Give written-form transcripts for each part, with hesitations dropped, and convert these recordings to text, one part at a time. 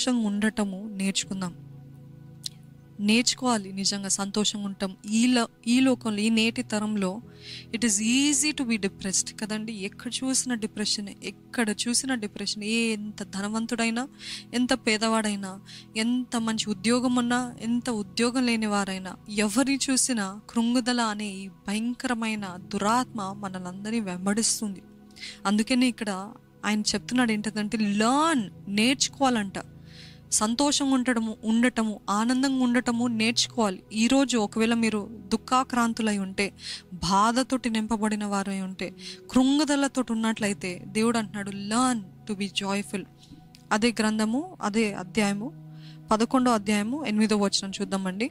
సంతోషంగా ఉండటము నేర్చుకోవాలి. నిజంగా సంతోషంగా ఉంటాం. ఈ లోకంలో, ఈ నేటి తరంలో it is easy to be depressed కదండి. ఎక్కడ చూసిన డిప్రెషన్. ఎంత ధనవంతుడైనా, ఎంత పేదవాడైనా, ఎంత మంచి ఉద్యోగం ఉన్నా, ఎంత ఉద్యోగం లేని వారైనా, ఎవరిని చూసినా కృంగుదల అనే ఈ భయంకరమైన దురాత్మ మనలందరినీ వెంబడిస్తుంది. అందుకని ఇక్కడ ఆయన చెప్తున్నాడు ఏంటంటే, నేర్చుకోవాలంట. సంతోషంగా ఉండటము, ఆనందంగా ఉండటము నేర్చుకోవాలి. ఈరోజు ఒకవేళ మీరు దుఃఖాక్రాంతులై ఉంటే, బాధతోటి నింపబడిన వారై ఉంటే, కృంగుదలతో ఉన్నట్లయితే దేవుడు అంటున్నాడు లర్న్ టు బి జాయ్ఫుల్. అదే గ్రంథము, అదే అధ్యాయము 11వ అధ్యాయము 8వ వచనం చూద్దామండి.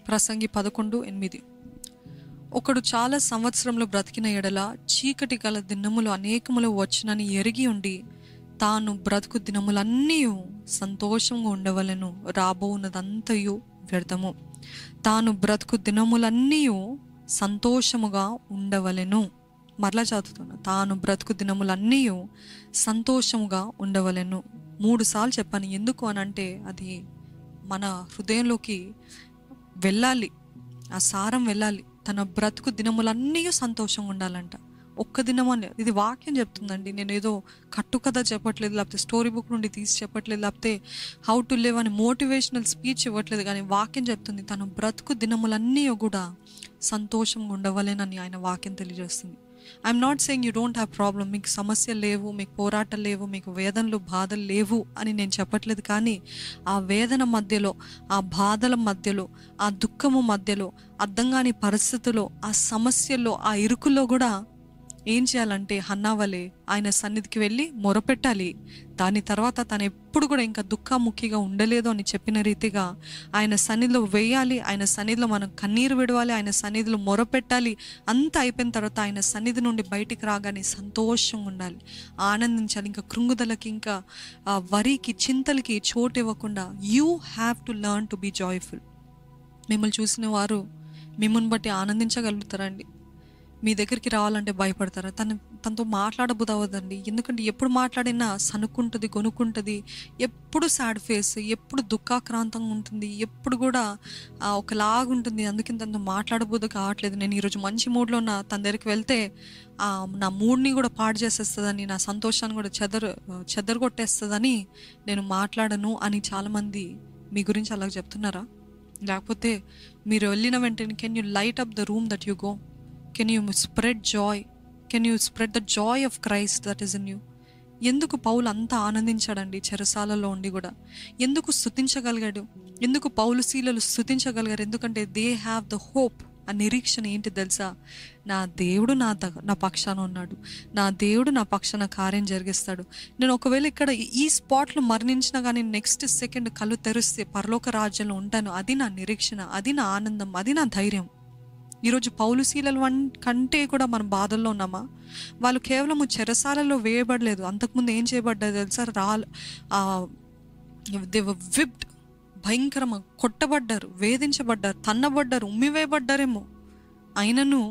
ప్రసంగి 11:8. ఒకడు చాలా సంవత్సరంలో బ్రతికిన ఎడల చీకటి గల దినములు అనేకములు వచ్చునని ఎరిగి ఉండి తాను బ్రతుకు దినములన్నీ సంతోషంగా ఉండవలెను, రాబోవున్నదంతయు వ్యర్థము. తాను బ్రతుకు దినములన్నీ సంతోషముగా ఉండవలెను. మరలా చదువుతున్నా, తాను బ్రతుకు దినములన్నీ సంతోషముగా ఉండవలెను. 3 సార్లు చెప్పాను. ఎందుకు అనంటే అది మన హృదయంలోకి వెళ్ళాలి, ఆ సారం వెళ్ళాలి. తన బ్రతుకు దినములన్నీ సంతోషంగా ఉండాలంట. ఒక్క దినమని ఇది వాక్యం చెప్తుందండి. నేను ఏదో కట్టుకథ చెప్పట్లేదు, లేకపోతే స్టోరీ బుక్ నుండి తీసి చెప్పట్లేదు, లేకపోతే హౌ టు లివ్ అని మోటివేషనల్ స్పీచ్ ఇవ్వట్లేదు. కానీ వాక్యం చెప్తుంది తన బ్రతుకు దినములన్నీ కూడా సంతోషంగా ఉండవలేనని ఆయన వాక్యం తెలియజేస్తుంది. I'm not saying you don't have problem, మీకు సమస్యలు లేవు, మీకు పోరాటాలు లేవు, మీకు వేదనలు బాధలు లేవు అని నేను చెప్పట్లేదు. కానీ ఆ వేదన మధ్యలో, ఆ బాధల మధ్యలో, ఆ దుఃఖము మధ్యలో, అర్థం కాని పరిస్థితుల్లో, ఆ సమస్యల్లో, ఆ ఇరుకుల్లో కూడా ఏం చేయాలంటే హన్నావలే ఆయన సన్నిధికి వెళ్ళి మొరపెట్టాలి. దాని తర్వాత తను ఎప్పుడు కూడా ఇంకా దుఃఖముఖిగా ఉండలేదు అని చెప్పిన రీతిగా ఆయన సన్నిధిలో వేయాలి. ఆయన సన్నిధిలో మనం కన్నీరు విడవాలి, ఆయన సన్నిధిలో మొరపెట్టాలి. అంతా అయిపోయిన తర్వాత ఆయన సన్నిధి నుండి బయటికి రాగానే సంతోషంగా ఉండాలి, ఆనందించాలి. ఇంకా కృంగుదలకి, ఇంకా వరికి, చింతలకి చోటు ఇవ్వకుండా you have to learn to be joyful. మిమ్మల్ని చూసిన వారు మిమ్మల్ని బట్టి ఆనందించగలుగుతారండి. మీ దగ్గరికి రావాలంటే భయపడతారా? తనతో మాట్లాడబుద్ధి అవ్వదండి. ఎందుకంటే ఎప్పుడు మాట్లాడినా సనుక్కుంటుంది, కొనుక్కుంటుంది, ఎప్పుడు సాడ్ ఫేస్, ఎప్పుడు దుఃఖాక్రాంతంగా ఉంటుంది, ఎప్పుడు కూడా ఒకలాగుంటుంది. అందుకని తనతో మాట్లాడబుద్ధి కావట్లేదు. నేను ఈరోజు మంచి మూడ్లో ఉన్న తన దగ్గరికి వెళ్తే నా మూడ్ని కూడా పాడు చేసేస్తుందని, నా సంతోషాన్ని కూడా చెదరగొట్టేస్తుందని నేను మాట్లాడను అని చాలామంది మీ గురించి అలాగ చెప్తున్నారా? లేకపోతే మీరు వెళ్ళిన వెంటనే can you light up the room that you go? Can you spread joy? Can you spread the joy of Christ that is in you? ఎందుకు పౌలు అంత ఆనందించాడండి చెరసాలలో ఉండి కూడా? ఎందుకు స్తుతించగలిగాడు? ఎందుకు పౌలు శీలలు స్తుతించగలిగారు? ఎందుకంటే దే హ్యావ్ ద హోప్. ఆ నిరీక్షణ ఏంటి తెలుసా? నా దేవుడు నా పక్షాన ఉన్నాడు, నా దేవుడు నా పక్షాన కార్యం జరిగిస్తాడు. నేను ఒకవేళ ఇక్కడ ఈ స్పాట్లో మరణించినా కానీ నెక్స్ట్ సెకండ్ కళ్ళు తెరిస్తే పరలోక రాజ్యంలో ఉంటాను. అది నా నిరీక్షణ, అది నా ఆనందం, అది నా ధైర్యం. ఈరోజు పౌలు శీలలు కంటే కూడా మనం బాధల్లో ఉన్నామా? వాళ్ళు కేవలము చెరసాలలో వేయబడలేదు. అంతకుముందు ఏం చేయబడ్డారు తెలుసా? దే వర్ విప్డ్, భయంకరంగా కొట్టబడ్డారు, వేధించబడ్డారు, తన్నబడ్డారు, ఉమ్మివేయబడ్డారేమో. అయినను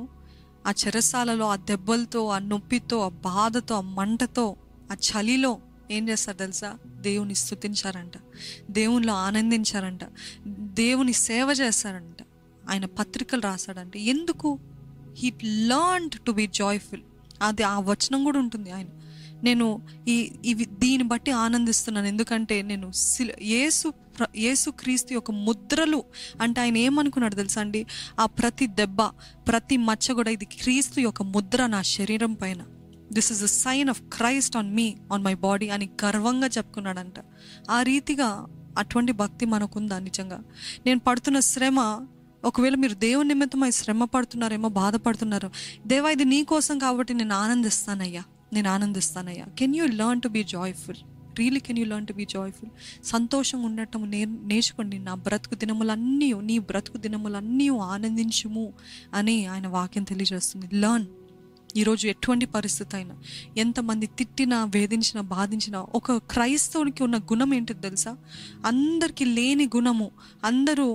ఆ చెరసాలలో ఆ దెబ్బలతో, ఆ నొప్పితో, ఆ బాధతో, ఆ మంటతో, ఆ చలిలో ఏం చేస్తారు తెలుసా? దేవుని స్తుతించారంట, దేవునిలో ఆనందించారంట, దేవుని సేవ చేస్తారంట, ఆయన పత్రికలు రాశాడంటే. ఎందుకు? He learned to be joyful. అది ఆ వచనం కూడా ఉంటుంది. నేను దీన్ని బట్టి ఆనందిస్తున్నాను. ఎందుకంటే నేను యేసు క్రీస్తు యొక్క ముద్రలు అంటే ఆయన ఏమనుకున్నాడు తెలుసా అండి? ఆ ప్రతి దెబ్బ, ప్రతి మచ్చ కూడా ఇది క్రీస్తు యొక్క ముద్ర నా శరీరం పైన. This is the sign of Christ on me, on my body అని గర్వంగా చెప్పుకున్నాడంట. ఆ రీతిగా అటువంటి భక్తి మనకుందా? నిజంగా నేను పడుతున్న శ్రమ, ఒకవేళ మీరు దేవుని నిమిత్తమై శ్రమ పడుతున్నారేమో, బాధపడుతున్నారు, దేవా ఇది నీ కోసం కాబట్టి నేను ఆనందిస్తానయ్యా. Can you learn to be joyful? Really can you learn to be joyful? సంతోషంగా ఉండటం నేర్చుకోండి. నీ బ్రతుకు దినములన్నీ ఆనందించుము అని ఆయన వాక్యం తెలియజేస్తుంది. లర్న్. ఈరోజు ఎటువంటి పరిస్థితి అయినా, ఎంతమంది తిట్టినా, వేధించినా, బాధించినా, ఒక క్రైస్తవునికి ఉన్న గుణం ఏంటో తెలుసా? అందరికీ లేని గుణము, అందరూ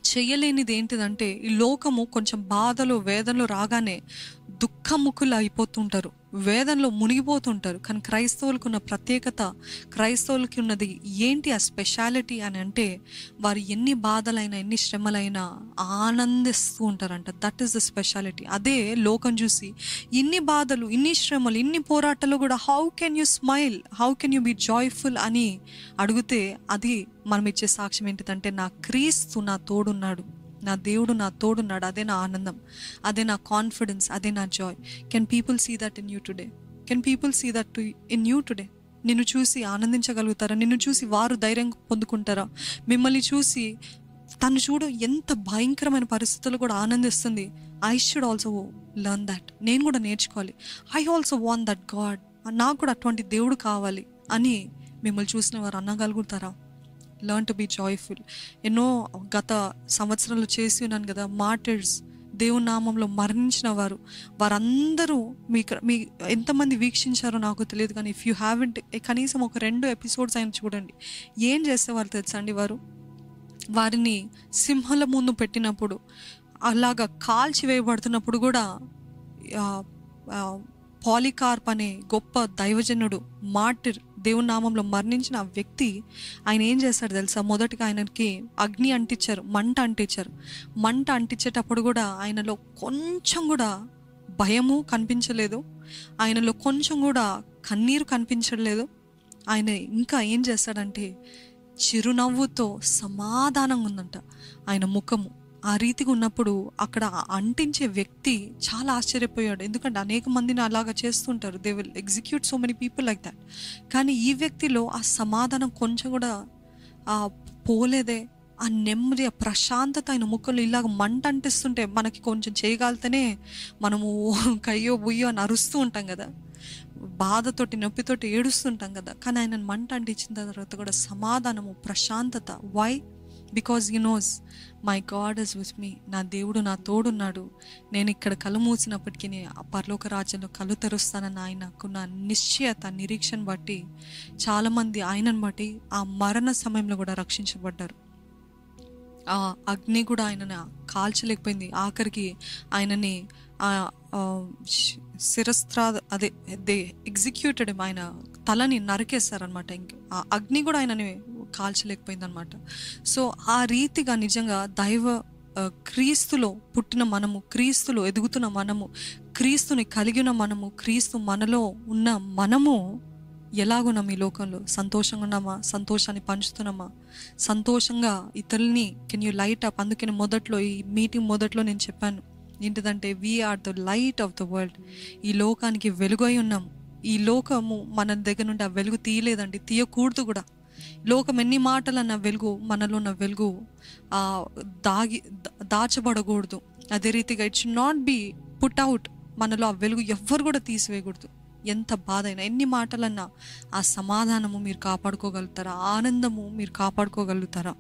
చేయలేనిది ఏంటిదంటే, ఈ లోకము కొంచెం బాధలు, వేదనలు రాగానే దుఃఖముఖులు అయిపోతుంటారు. వేదనలో మునిగిపోతుంటారు. కానీ క్రైస్తవులకు ఉన్న ప్రత్యేకత, క్రైస్తవులకి ఉన్నది ఏంటి ఆ స్పెషాలిటీ అని అంటే, వారు ఎన్ని బాధలైనా ఎన్ని శ్రమలైనా ఆనందిస్తూ ఉంటారంట. That is the speciality. అదే లోకం చూసి ఇన్ని బాధలు, ఇన్ని శ్రమలు, ఇన్ని పోరాటాలు కూడా how can you smile, how can you be joyful అని అడిగితే, అది మనం ఇచ్చే సాక్ష్యం ఏంటిదంటే, నా క్రీస్తు నా తోడున్నాడు, నా దేవుడు నా తోడున్నాడు. అదే నా ఆనందం, అదే నా కాన్ఫిడెన్స్, అదే నా joy. Can people see that in you today? Can people see that in you today? నిన్ను చూసి ఆనందించగలుగుతారా? నిన్ను చూసి వారు ధైర్యం పొందుకుంటారా? మిమ్మల్ని చూసి తను చూడు ఎంత భయంకరమైన పరిస్థితులు కూడా ఆనందిస్తుంది. I should also learn that. నేను కూడా నేర్చుకోవాలి. I also want that God. నాకు కూడా అటువంటి దేవుడు కావాలి అని మిమ్మల్ని చూసిన వారు అనగలుగుతారా? Learn to be joyful. ఎన్నో గత సంవత్సరాలు చేసి ఉన్నాను కదా, మార్టర్స్, దేవుని నామంలో మరణించిన వారు, వారందరూ మీ ఎంతమంది వీక్షించారో నాకు తెలియదు, కానీ ఇఫ్ యూ హ్యావెంట్ కనీసం ఒక 2 ఎపిసోడ్స్ అయినా చూడండి. ఏం చేసేవారు తెలుసా అండి? వారిని సింహాల ముందు పెట్టినప్పుడు, అలాగా కాల్చి వేయబడుతున్నప్పుడు కూడా పాలికార్ప్ అనే గొప్ప దైవజనుడు, మార్టిర్, దేవుని నామంలో మరణించిన ఆ వ్యక్తి, ఆయన ఏం చేశాడు తెలుసా? మొదటిగా ఆయనకి అగ్ని అంటించారు, మంట అంటించారు. మంట అంటించేటప్పుడు కూడా ఆయనలో కొంచెం కూడా భయము కనిపించలేదు, ఆయనలో కొంచెం కూడా కన్నీరు కనిపించలేదు. ఆయన ఇంకా ఏం చేస్తాడంటే, చిరునవ్వుతో సమాధానంగా ఉందంట ఆయన ముఖము. ఆ రీతిగా ఉన్నప్పుడు అక్కడ అంటించే వ్యక్తి చాలా ఆశ్చర్యపోయాడు. ఎందుకంటే అనేక మందిని అలాగా చేస్తుంటారు, they will execute so many people like that. కానీ ఈ వ్యక్తిలో ఆ సమాధానం కొంచెం కూడా పోలేదే. ఆ నెమ్మది, ఆ ప్రశాంతత ఆయన ముఖంలో. ఇలాగ మంట అంటిస్తుంటే మనకి కొంచెం చేయగలితేనే మనము కయ్యో బుయ్యో అని అరుస్తూ ఉంటాం కదా, బాధతోటి నొప్పితోటి ఏడుస్తుంటాం కదా. కానీ ఆయన మంట అంటించిన తర్వాత కూడా సమాధానము, ప్రశాంతత. Why? Because he knows my God is with me. నా దేవుడు నా తోడున్నాడు. నేను ఇక్కడ కళ్ళు మూసినప్పటికీ ఆ పరలోక రాజ్యంలో కళ్ళు తెరుస్తానని ఆయనకున్న నిశ్చయత, నిరీక్షణ బట్టి చాలామంది ఆయనను బట్టి ఆ మరణ సమయంలో కూడా రక్షించబడ్డారు. ఆ అగ్ని కూడా ఆయనని కాల్చలేకపోయింది. ఆఖరికి ఆయనని శిరస్త్రా అదే దే ఎగ్జిక్యూటెడ్, ఆయన తలని నరికేస్తారనమాట. ఇంక ఆ అగ్ని కూడా ఆయనని కాల్చలేకపోయింది అనమాట. సో ఆ రీతిగా నిజంగా క్రీస్తులో పుట్టిన మనము, క్రీస్తులో ఎదుగుతున్న మనము, క్రీస్తుని కలిగిన మనము, క్రీస్తు మనలో ఉన్న మనము ఎలాగున్నాం ఈ లోకంలో? సంతోషంగా ఉన్నామా? సంతోషాన్ని పంచుతున్నామా? సంతోషంగా ఇతరుల్ని కెన్ యూ లైట్ అప్? అందుకని మొదట్లో, ఈ మీటింగ్ మొదట్లో నేను చెప్పాను ఏంటిదంటే, we are the light of the world. ఈ లోకానికి వెలుగు అయి ఉన్నాం. ఈ లోకము మన దగ్గర నుండి ఆ వెలుగు తీయలేదండి, తీయకూడదు కూడా. లోకం ఎన్ని మాటలన్న వెలుగు, మనలో ఉన్న వెలుగు దాచబడకూడదు. అదే రీతిగా it should not be put out. మనలో ఆ వెలుగు ఎవ్వరు కూడా తీసివేయకూడదు. ఎంత బాధ అయినా, ఎన్ని మాటలన్నా ఆ సమాధానము మీరు కాపాడుకోగలుగుతారా? ఆనందము మీరు కాపాడుకోగలుగుతారా?